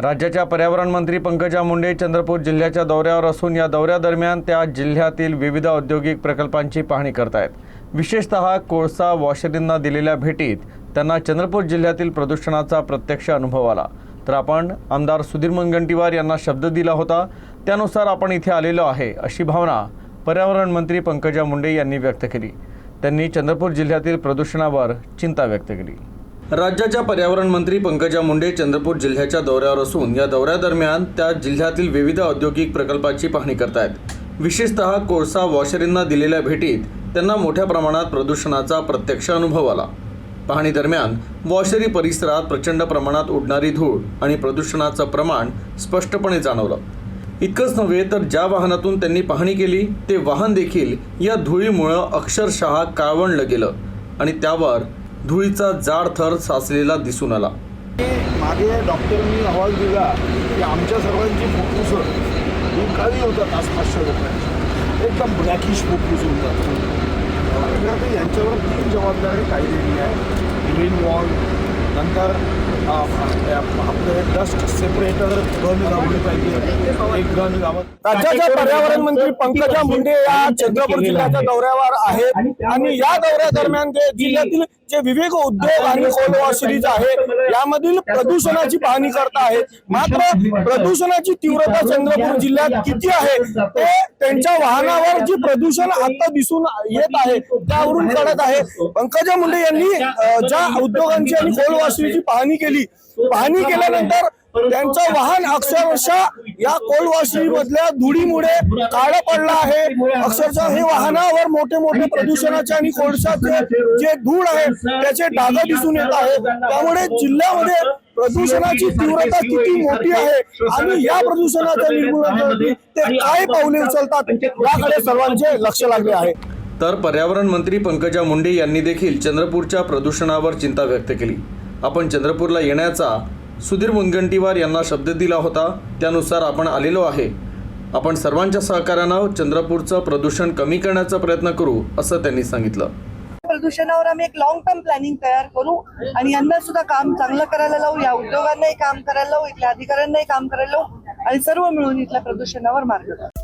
राज्याच्या पर्यावरण मंत्री पंकजा मुंडे चंद्रपूर जिल्ह्याच्या दौऱ्यावर असून या दौऱ्यादरम्यान त्या जिल्ह्यातील विविध औद्योगिक प्रकल्पांची पाहणी करतायत। विशेषतः कोळसा वॉशरींना दिलेल्या भेटीत त्यांना चंद्रपूर जिल्ह्यातील प्रदूषणाचा प्रत्यक्ष अनुभव आला। तर आपण आमदार सुधीर मुनगंटीवार यांना शब्द दिला होता, त्यानुसार आपण इथे आलेलो आहे अशी भावना पर्यावरण मंत्री पंकजा मुंडे यांनी व्यक्त केली। त्यांनी चंद्रपूर जिल्ह्यातील प्रदूषणावर चिंता व्यक्त केली। राज्याच्या पर्यावरण मंत्री पंकजा मुंडे चंद्रपूर जिल्ह्याच्या दौऱ्यावर असून या दौऱ्यादरम्यान त्या जिल्ह्यातील विविध औद्योगिक प्रकल्पाची पाहणी करतायत। विशेषतः कोळसा वॉशरींना दिलेल्या भेटीत त्यांना मोठ्या प्रमाणात प्रदूषणाचा प्रत्यक्ष अनुभव आला। पाहणी दरम्यान वॉशरी परिसरात प्रचंड प्रमाणात उडणारी धूळ आणि प्रदूषणाचं प्रमाण स्पष्टपणे जाणवलं। इतकंच नव्हे तर ज्या वाहनातून त्यांनी पाहणी केली ते वाहन देखील या धुळीमुळे अक्षरशः काळवंडलं गेलं आणि त्यावर धुळीचा जाड थर साचलेला दिसून आला। मागे डॉक्टरांनी अहवाल दिला की आमच्या सर्वांची फुफ्फुसं ही काळी होतात, 500 लोकांची एकदम ब्लॅकिश फुफ्फुस होतात। यांच्यावर 3 जबाबदारी काढलेली आहे। ग्रीन वॉल, नंतर आपले डस्ट सेपरेटर गन लावली पाहिजे, एक गन लावत। राज्याच्या पर्यावरण मंत्री पंकजा मुंडे या चंद्रपूर जिल्ह्याच्या दौऱ्यावर आहेत आणि या दौऱ्यादरम्यान ते जिल्ह्यातील जे विविध उद्योग आणि कोलवाशरीज आहे यामधील प्रदूषणाची पाहणी करत आहेत। मात्र प्रदूषणाची तीव्रता चंद्रपूर जिल्ह्यात किती आहे ते त्यांच्या वाहनावर जी प्रदूषण आता दिसून येत आहे त्यावरून कळत आहे। पंकजा मुंडे यांनी ज्या उद्योगांची आणि कोलवाशरीची पाहणी केली, पाहणी केल्यानंतर त्यांचं वाहन अक्षरशः या कोलवाशरी मधल्या धुळीमुळे काळं पडलं आहे। अक्षरशः हे वाहनावर मोठे मोठे प्रदूषणाचे आणि कोळशाचे जे धूळ आहे त्याचे डाग दिसून येत आहे। त्यामुळे जिल्ह्यामध्ये प्रदूषणाची तीव्रता किती मोठी आहे आणि या प्रदूषणाच्या निर्मूलनासाठी ते काय पावले उचलतात याकडे सर्वांचे लक्ष लागले आहे। तर पर्यावरण मंत्री पंकजा मुंडे यांनी देखील चंद्रपूरच्या प्रदूषणावर चिंता व्यक्त केली। आपण चंद्रपूरला येण्याचा सुधीर मुनगंटीवार यांना शब्द दिला होता, त्यानुसार आपण आलेलो आहे। आपण सर्वांच्या सहकार्यानं चंद्रपूरचं प्रदूषण कमी करण्याचा प्रयत्न करू असं त्यांनी सांगितलं। प्रदूषणावर आम्ही एक लॉंग टर्म प्लॅनिंग तयार करू आणि यांना सुद्धा काम चांगलं करायला लावू, या उद्योगांनाही काम करायला लावू, इथल्या अधिकाऱ्यांनाही काम करायला लावू आणि सर्व मिळून इथल्या प्रदूषणावर मार्ग काढू।